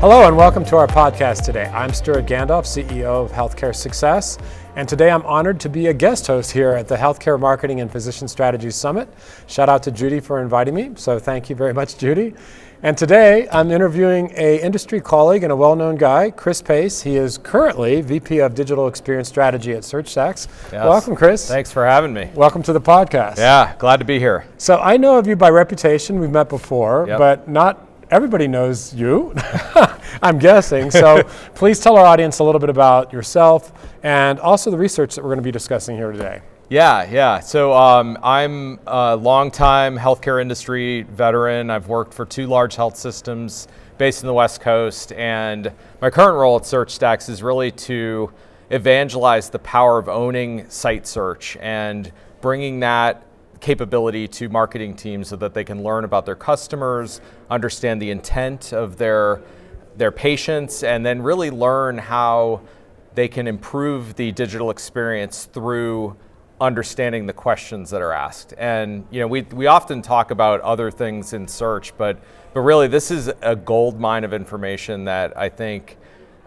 Hello and welcome to our podcast today. I'm Stewart Gandolf, CEO of Healthcare Success, and today I'm honored to be a guest host here at the Healthcare Marketing and Physician Strategies Summit. Shout out to Judy for inviting me, so thank you very much, Judy. And today I'm interviewing an industry colleague and a well-known guy, Chris Pace. He is currently VP of Digital Experience Strategy at SearchStax. Yes. Welcome, Chris. Thanks for having me. Welcome to the podcast. Yeah, glad to be here. So I know of you by reputation. We've met before, but not everybody knows you, I'm guessing. So please tell our audience a little bit about yourself and also the research that we're going to be discussing here today. Yeah. So I'm a longtime healthcare industry veteran. I've worked for two large health systems based in the West Coast, and my current role at SearchStax is really to evangelize the power of owning site search and bringing that capability to marketing teams so that they can learn about their customers, understand the intent of their patients, and then really learn how they can improve the digital experience through understanding the questions that are asked. And we often talk about other things in search, but really this is a gold mine of information that I think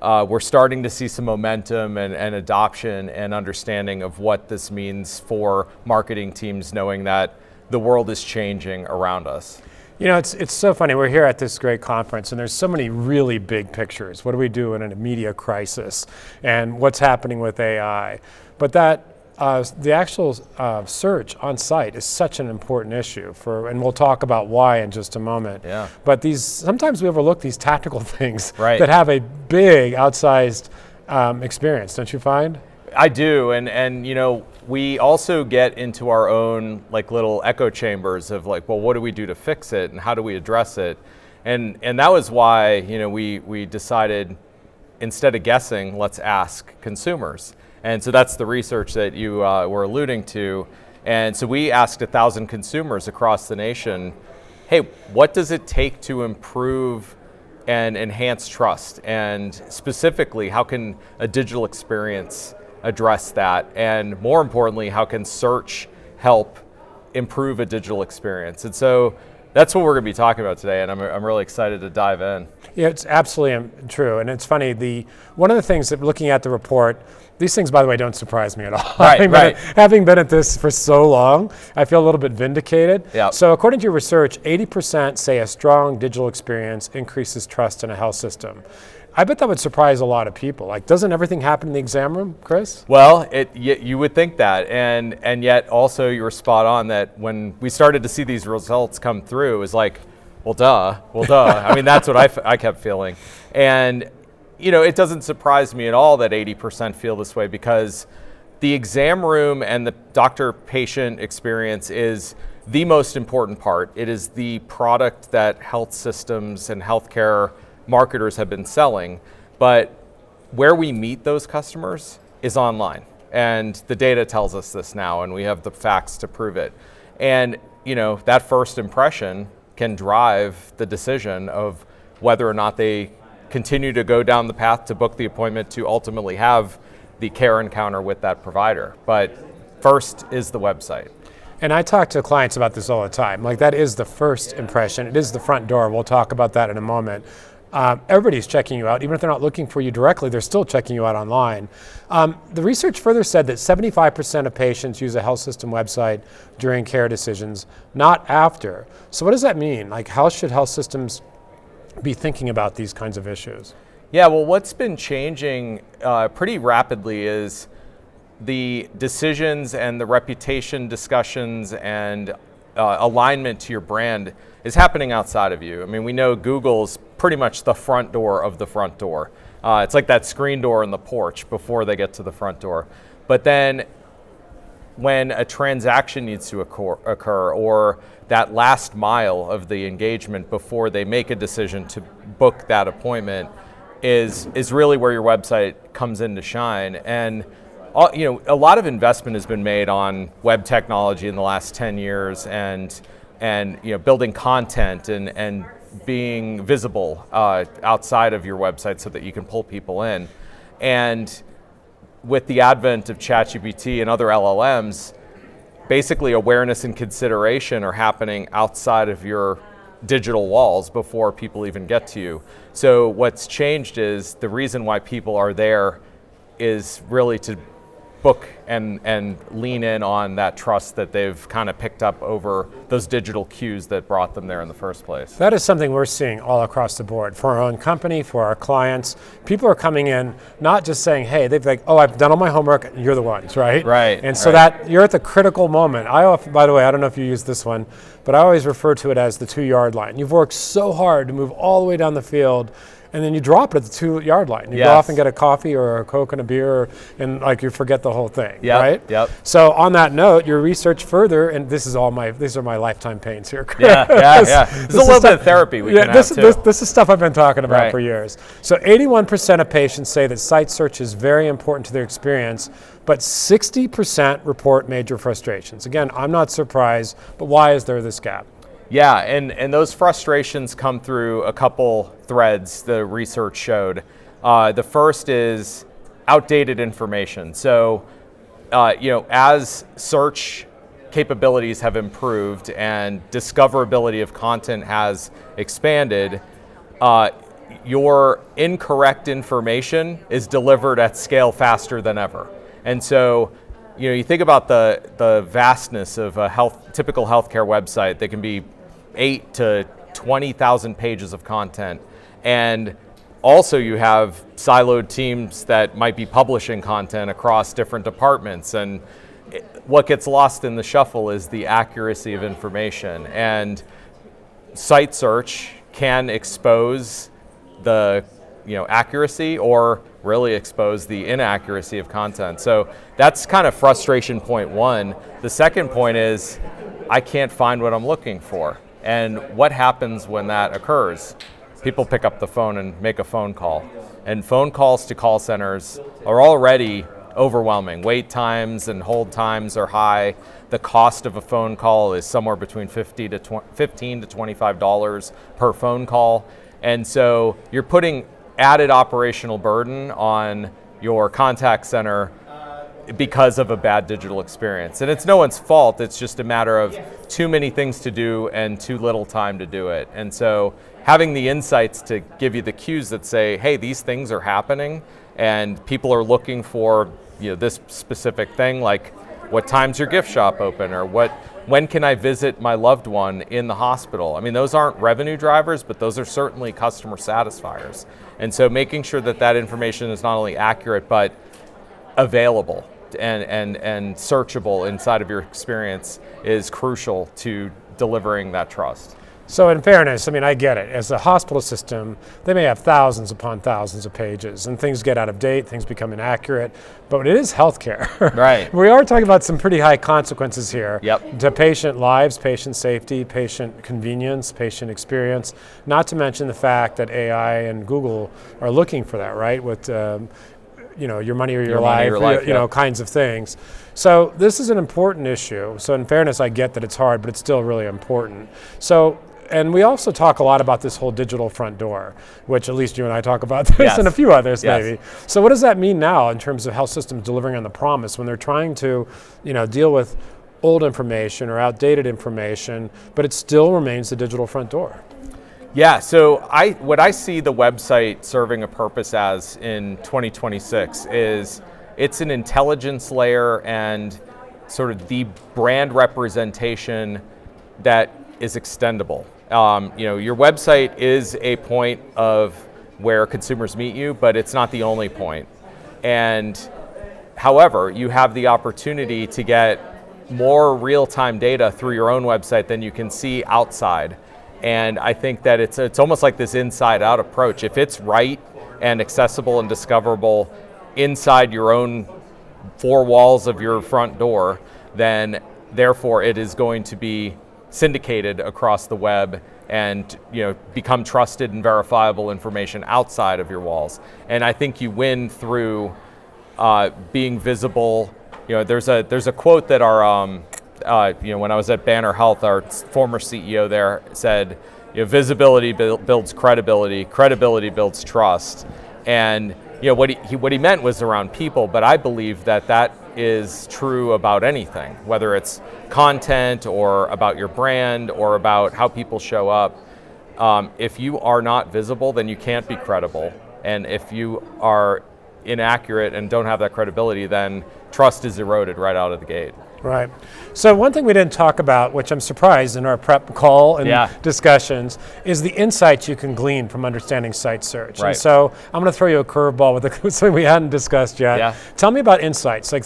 we're starting to see some momentum and adoption and understanding of what this means for marketing teams, knowing that the world is changing around us. You know, it's so funny. We're here at this great conference, and there's so many really big pictures. What do we do in a media crisis, and what's happening with AI? But the actual search on site is such an important issue and we'll talk about why in just a moment. Yeah. But sometimes we overlook these tactical things that have a big outsized experience, don't you find? I do, and we also get into our own little echo chambers of well, what do we do to fix it and how do we address it? And that was why we decided, instead of guessing, let's ask consumers. And so that's the research that you were alluding to. And so we asked 1,000 consumers across the nation, hey, what does it take to improve and enhance trust? And specifically, how can a digital experience address that? And more importantly, how can search help improve a digital experience? And so that's what we're going to be talking about today, and I'm really excited to dive in. Yeah, it's absolutely true. And it's funny, one of the things that looking at the report, these things, by the way, don't surprise me at all. Right. Having been at this for so long, I feel a little bit vindicated. Yep. So according to your research, 80% say a strong digital experience increases trust in a health system. I bet that would surprise a lot of people. Doesn't everything happen in the exam room, Chris? Well, you would think that, and yet also you were spot on that when we started to see these results come through, it was well, duh. I mean, that's what I kept feeling. And it doesn't surprise me at all that 80% feel this way, because the exam room and the doctor-patient experience is the most important part. It is the product that health systems and healthcare marketers have been selling, but where we meet those customers is online, and the data tells us this now, and we have the facts to prove it. And that first impression can drive the decision of whether or not they continue to go down the path to book the appointment to ultimately have the care encounter with that provider. But first is the website. And I talk to clients about this all the time. That is the first impression. It is the front door. We'll talk about that in a moment. Everybody's checking you out. Even if they're not looking for you directly, they're still checking you out online. The research further said that 75% of patients use a health system website during care decisions, not after. So what does that mean? How should health systems be thinking about these kinds of issues? Yeah, well, what's been changing pretty rapidly is the decisions and the reputation discussions and alignment to your brand is happening outside of you. I mean, we know Google's pretty much the front door of the front door. It's like that screen door in the porch before they get to the front door. But then when a transaction needs to occur, or that last mile of the engagement before they make a decision to book that appointment is really where your website comes in to shine. And a lot of investment has been made on web technology in the last 10 years and building content and being visible outside of your website so that you can pull people in. And with the advent of ChatGPT and other LLMs, basically awareness and consideration are happening outside of your digital walls before people even get to you. So what's changed is the reason why people are there is really to book and lean in on that trust that they've kind of picked up over those digital cues that brought them there in the first place. That is something we're seeing all across the board for our own company, for our clients. People are coming in not just saying, hey, they've like, oh, I've done all my homework, and you're the ones, right? Right. And so that you're at the critical moment. By the way, I don't know if you use this one, but I always refer to it as the 2-yard line. You've worked so hard to move all the way down the field, and then you drop it at the 2-yard line. You go off and get a coffee or a Coke and a beer, and like you forget the whole thing, right? Yep. So on that note, you research further, and these are my lifetime pains here. Yeah. There's a little bit of therapy we can have too. This is stuff I've been talking about for years. So 81% of patients say that site search is very important to their experience, but 60% report major frustrations. Again, I'm not surprised, but why is there this gap? Yeah, and those frustrations come through a couple threads the research showed. The first is outdated information. So, as search capabilities have improved and discoverability of content has expanded, your incorrect information is delivered at scale faster than ever. And so, you think about the vastness of a typical healthcare website. They can be 8 to 20,000 pages of content. And also you have siloed teams that might be publishing content across different departments. And what gets lost in the shuffle is the accuracy of information. And site search can expose the accuracy or really expose the inaccuracy of content. So that's kind of frustration point one. The second point is I can't find what I'm looking for. And what happens when that occurs? People pick up the phone and make a phone call. And phone calls to call centers are already overwhelming. Wait times and hold times are high. The cost of a phone call is somewhere between $15 to $25 per phone call. And so you're putting added operational burden on your contact center because of a bad digital experience. And it's no one's fault, it's just a matter of too many things to do and too little time to do it. And so having the insights to give you the cues that say, hey, these things are happening and people are looking for this specific thing, like what time's your gift shop open, or when can I visit my loved one in the hospital? I mean, those aren't revenue drivers, but those are certainly customer satisfiers. And so making sure that information is not only accurate, but available and searchable inside of your experience is crucial to delivering that trust. So in fairness, I mean, I get it. As a hospital system, they may have thousands upon thousands of pages, and things get out of date, things become inaccurate, but it is healthcare. Right. We are talking about some pretty high consequences here Yep. to patient lives, patient safety, patient convenience, patient experience, not to mention the fact that AI and Google are looking for that, right? With your money or your life, kinds of things. So this is an important issue. So in fairness, I get that it's hard, but it's still really important. So, and we also talk a lot about this whole digital front door, which at least you and I talk about this Yes. and a few others Yes. maybe. So what does that mean now in terms of health systems delivering on the promise when they're trying to, deal with old information or outdated information, but it still remains the digital front door? Yeah, so what I see the website serving a purpose as in 2026 is it's an intelligence layer and sort of the brand representation that is extendable. Your website is a point of where consumers meet you, but it's not the only point. And however, you have the opportunity to get more real-time data through your own website than you can see outside. And I think that it's almost like this inside-out approach. If it's right and accessible and discoverable inside your own four walls of your front door, then therefore it is going to be syndicated across the web and become trusted and verifiable information outside of your walls. And I think you win through being visible. There's a quote that our when I was at Banner Health, our former CEO there said, visibility builds credibility, credibility builds trust. And what he meant was around people, but I believe that is true about anything, whether it's content or about your brand or about how people show up. if you are not visible, then you can't be credible. And if you are inaccurate and don't have that credibility, then trust is eroded right out of the gate. Right. So one thing we didn't talk about, which I'm surprised in our prep call and discussions, is the insights you can glean from understanding site search. Right. And so I'm going to throw you a curveball with something we hadn't discussed yet. Yeah. Tell me about insights, like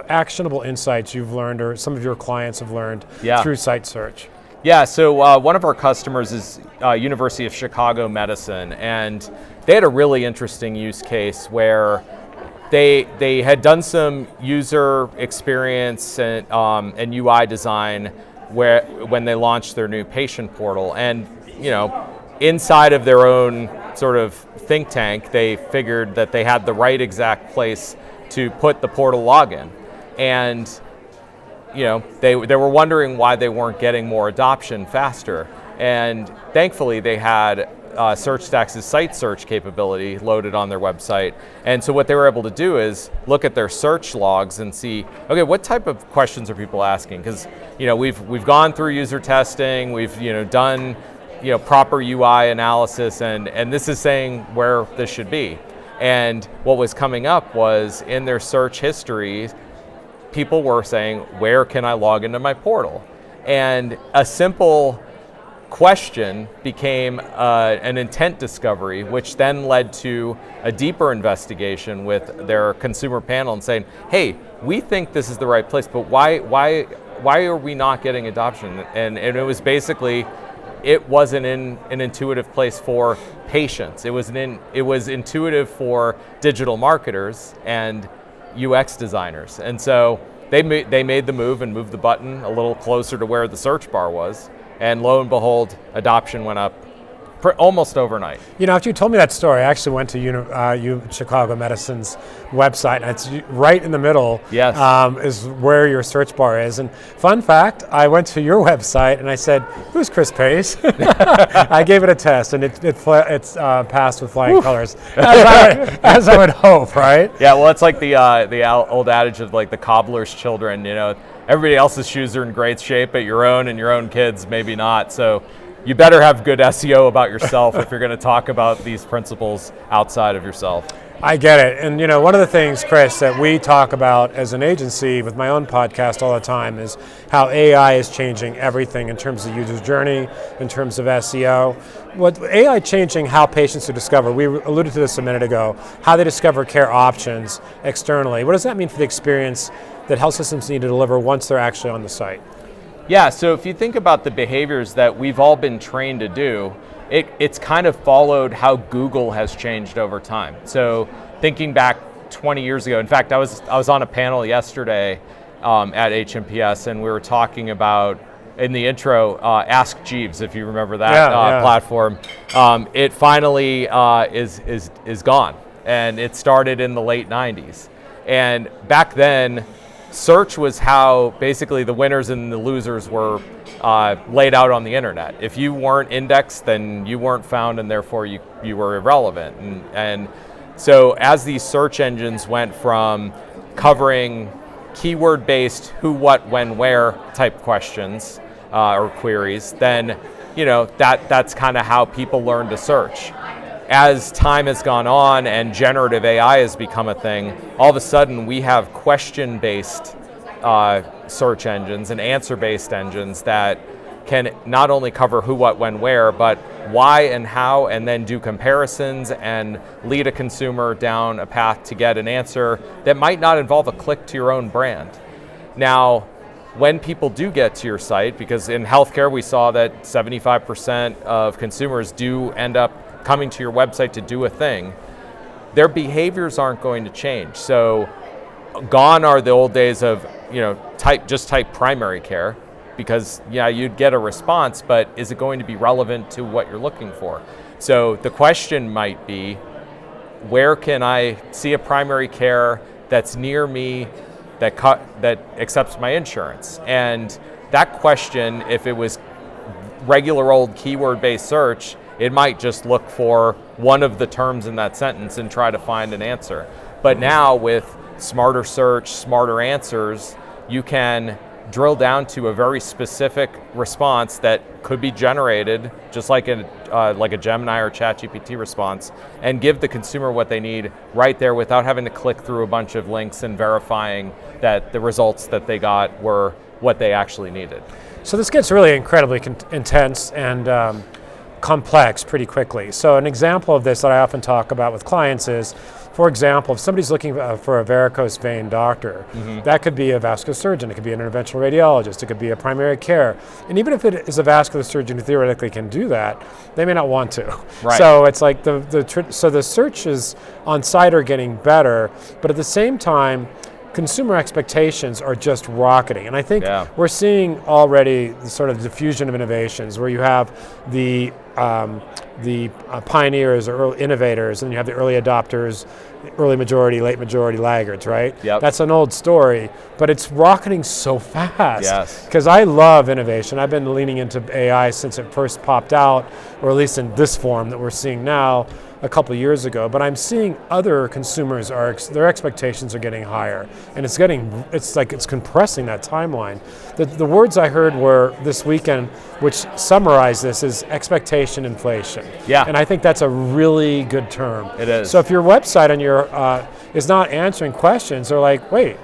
actionable insights you've learned or some of your clients have learned through site search. Yeah, so one of our customers is University of Chicago Medicine, and they had a really interesting use case where they had done some user experience and UI design when they launched their new patient portal, and inside of their own sort of think tank, they figured that they had the right exact place to put the portal login, and they were wondering why they weren't getting more adoption faster, and thankfully they had SearchStax's site search capability loaded on their website. And so what they were able to do is look at their search logs and see, okay, what type of questions are people asking? Because we've gone through user testing, we've done proper UI analysis, and this is saying where this should be. And what was coming up was in their search history, people were saying, where can I log into my portal? And a simple question became an intent discovery, which then led to a deeper investigation with their consumer panel and saying, hey, we think this is the right place, but why are we not getting adoption? And it was basically, it wasn't in an intuitive place for patients. It was intuitive for digital marketers and UX designers. And so they made the move and moved the button a little closer to where the search bar was. And lo and behold, adoption went up almost overnight. After you told me that story, I actually went to Chicago Medicine's website, and it's right in the middle. Yes. Is where your search bar is. And fun fact, I went to your website and I said, "Who's Chris Pace?" I gave it a test, and it's passed with flying colors, as I would hope, right? Yeah. Well, it's like the old adage of like the cobbler's children. Everybody else's shoes are in great shape, but your own kids maybe not. So you better have good SEO about yourself if you're going to talk about these principles outside of yourself. I get it. And one of the things, Chris, that we talk about as an agency with my own podcast all the time is how AI is changing everything in terms of user journey, in terms of SEO. What AI changing how patients to discover, we alluded to this a minute ago, how they discover care options externally. What does that mean for the experience that health systems need to deliver once they're actually on the site? Yeah, so if you think about the behaviors that we've all been trained to do, it's kind of followed how Google has changed over time. So thinking back 20 years ago, in fact, I was on a panel yesterday at HMPS, and we were talking about, in the intro, Ask Jeeves, if you remember that platform. It finally is gone, and it started in the late 90s. And back then, search was how basically the winners and the losers were laid out on the internet. If you weren't indexed, then you weren't found, and therefore you were irrelevant. And so as these search engines went from covering keyword-based who, what, when, where type questions or queries, then that's kind of how people learn to search. As time has gone on and generative AI has become a thing, all of a sudden we have question-based search engines and answer-based engines that can not only cover who, what, when, where, but why and how, and then do comparisons and lead a consumer down a path to get an answer that might not involve a click to your own brand. Now, when people do get to your site, because in healthcare we saw that 75% of consumers do end up coming to your website to do a thing, their behaviors aren't going to change. So gone are the old days of, type primary care, because you'd get a response, but is it going to be relevant to what you're looking for? So the question might be, where can I see a primary care that's near me that accepts my insurance? And that question, if it was regular old keyword-based search, it might just look for one of the terms in that sentence and try to find an answer. But now with smarter search, smarter answers, you can drill down to a very specific response that could be generated just like a Gemini or ChatGPT response, and give the consumer what they need right there without having to click through a bunch of links and verifying that the results that they got were what they actually needed. So this gets really incredibly intense and complex pretty quickly. So an example of this that I often talk about with clients is, for example, if somebody's looking for a varicose vein doctor, that could be a vascular surgeon, it could be an interventional radiologist, it could be a primary care. And even if it is a vascular surgeon who theoretically can do that, they may not want to. Right. So it's like so the searches on site are getting better, but at the same time, consumer expectations are just rocketing. And I think we're seeing already the sort of diffusion of innovations where you have the pioneers or early innovators, and you have the early adopters, early majority, late majority laggards, right? Yep. That's an old story, but it's rocketing so fast. Yes. Because I love innovation. I've been leaning into AI since it first popped out, or at least in this form that we're seeing now, a couple of years ago, but I'm seeing other consumers their expectations are getting higher, and it's compressing that timeline. The words I heard were this weekend, which summarize this, is expectation inflation. Yeah. And I think that's a really good term. It is. So if your website on your is not answering questions, they're like, wait,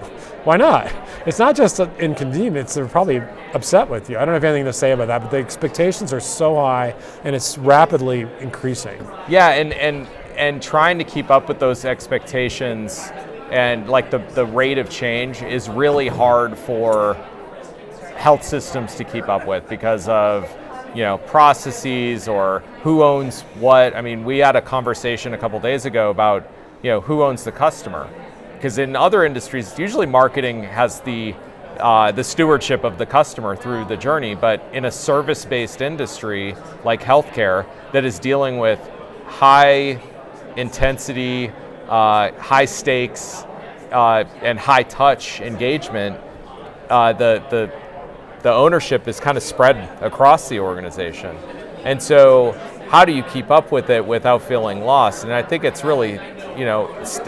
why not? It's not just an inconvenience, they're probably upset with you. I don't have anything to say about that, but the expectations are so high and it's rapidly increasing. Yeah, and trying to keep up with those expectations and like the rate of change is really hard for health systems to keep up with because of processes or who owns what. I mean, we had a conversation a couple days ago about who owns the customer. Because in other industries, usually marketing has the stewardship of the customer through the journey, but in a service-based industry like healthcare that is dealing with high intensity, high stakes, and high touch engagement, the ownership is kind of spread across the organization. And so how do you keep up with it without feeling lost? And I think it's really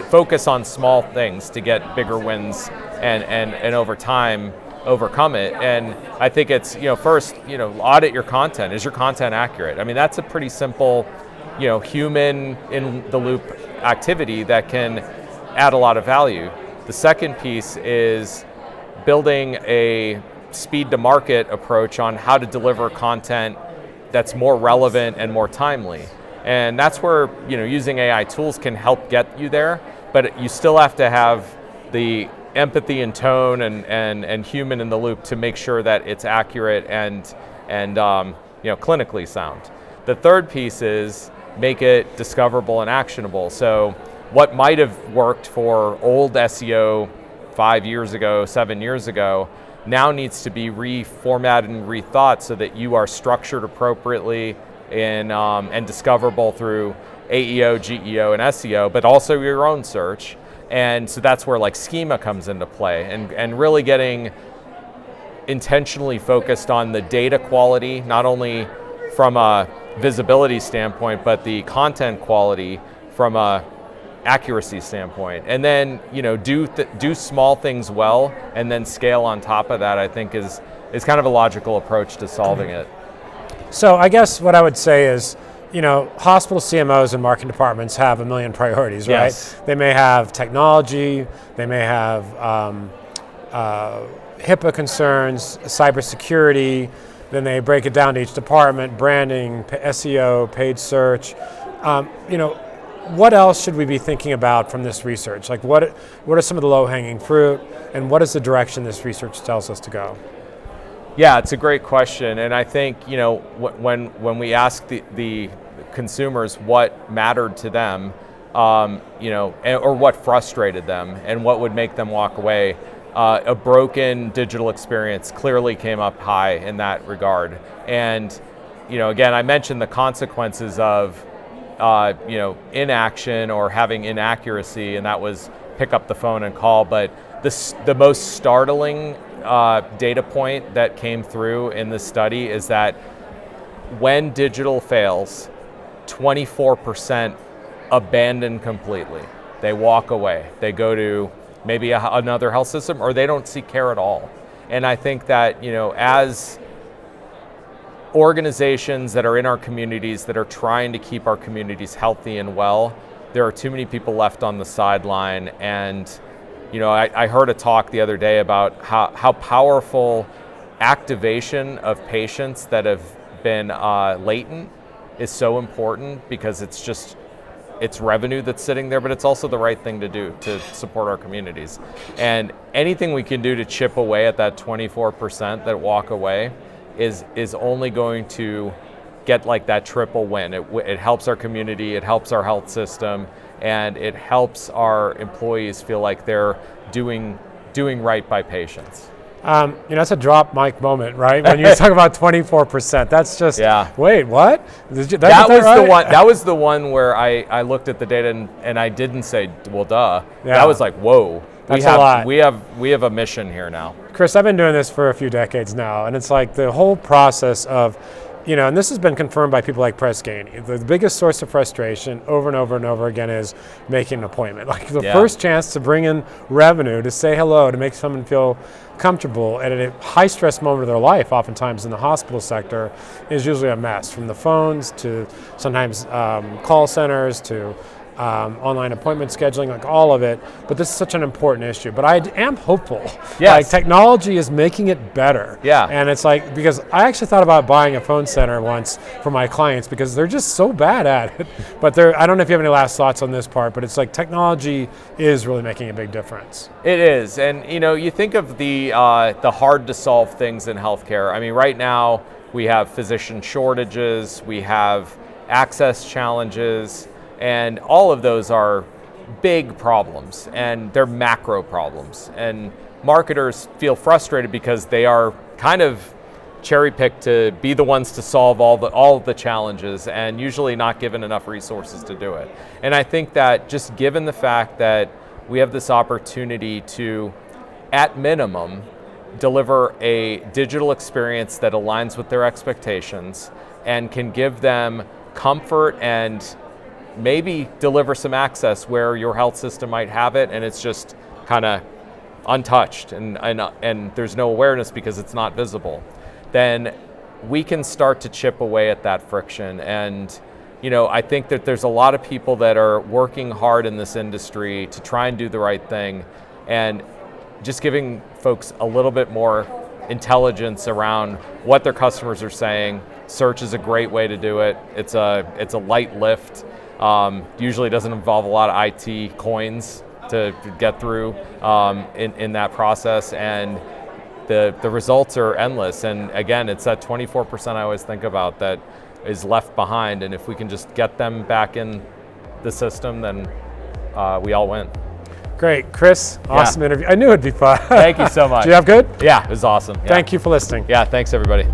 focus on small things to get bigger wins and over time overcome it. And I think it's, first, audit your content. Is your content accurate? I mean, that's a pretty simple, human in the loop activity that can add a lot of value. The second piece is building a speed to market approach on how to deliver content that's more relevant and more timely. And that's where using AI tools can help get you there, but you still have to have the empathy and tone and human in the loop to make sure that it's accurate and clinically sound. The third piece is make it discoverable and actionable. So what might have worked for old SEO 5 years ago, 7 years ago, now needs to be reformatted and rethought so that you are structured appropriately and discoverable through AEO, GEO, and SEO, but also your own search. And so that's where like schema comes into play, and really getting intentionally focused on the data quality, not only from a visibility standpoint, but the content quality from a accuracy standpoint. And then do small things well, and then scale on top of that, I think is kind of a logical approach to solving it. So I guess what I would say is, hospital CMOs and marketing departments have a million priorities, right? Yes. They may have technology, they may have HIPAA concerns, cybersecurity, then they break it down to each department, branding, SEO, paid search. What else should we be thinking about from this research? Like what are some of the low-hanging fruit, and what is the direction this research tells us to go? Yeah, it's a great question, and I think when we ask the consumers what mattered to them, or what frustrated them, and what would make them walk away, a broken digital experience clearly came up high in that regard. And again, I mentioned the consequences of inaction or having inaccuracy, and that was pick up the phone and call. But the most startling data point that came through in this study is that when digital fails, 24% abandon completely. They walk away. They go to maybe another health system, or they don't seek care at all. And I think that, as organizations that are in our communities that are trying to keep our communities healthy and well, there are too many people left on the sideline. And I heard a talk the other day about how powerful activation of patients that have been latent is so important, because it's revenue that's sitting there, but it's also the right thing to do to support our communities. And anything we can do to chip away at that 24% that walk away is only going to get like that triple win. It helps our community, it helps our health system, and it helps our employees feel like they're doing right by patients. That's a drop mic moment, right? When you talk about 24%, that's just, wait, what? That was the one where I looked at the data and I didn't say, well, duh. Yeah. That was like, whoa. That's a lot. We have a mission here now. Chris, I've been doing this for a few decades now, and it's like the whole process of, and this has been confirmed by people like Press Ganey. The biggest source of frustration over and over and over again is making an appointment. Like the first chance to bring in revenue, to say hello, to make someone feel comfortable at a high stress moment of their life, oftentimes in the hospital sector, is usually a mess. From the phones to sometimes call centers to online appointment scheduling, like all of it. But this is such an important issue. But I am hopeful. Yes. Like technology is making it better. Yeah. And it's like, because I actually thought about buying a phone center once for my clients because they're just so bad at it. But I don't know if you have any last thoughts on this part, but it's like technology is really making a big difference. It is. And you think of the hard to solve things in healthcare. I mean, right now we have physician shortages, we have access challenges, and all of those are big problems, and they're macro problems. And marketers feel frustrated because they are kind of cherry-picked to be the ones to solve all of the challenges, and usually not given enough resources to do it. And I think that just given the fact that we have this opportunity to, at minimum, deliver a digital experience that aligns with their expectations and can give them comfort and maybe deliver some access where your health system might have it and it's just kind of untouched and there's no awareness because it's not visible, then we can start to chip away at that friction. And I think that there's a lot of people that are working hard in this industry to try and do the right thing, and just giving folks a little bit more intelligence around what their customers are saying. Search is a great way to do it. It's a light lift. Usually doesn't involve a lot of IT coins to get through in that process, and the results are endless. And again, it's that 24% I always think about that is left behind, and if we can just get them back in the system, then we all win. Great, Chris, awesome interview. I knew it'd be fun. Thank you so much. Did you have good? Yeah, it was awesome. Yeah. Thank you for listening. Yeah, thanks everybody.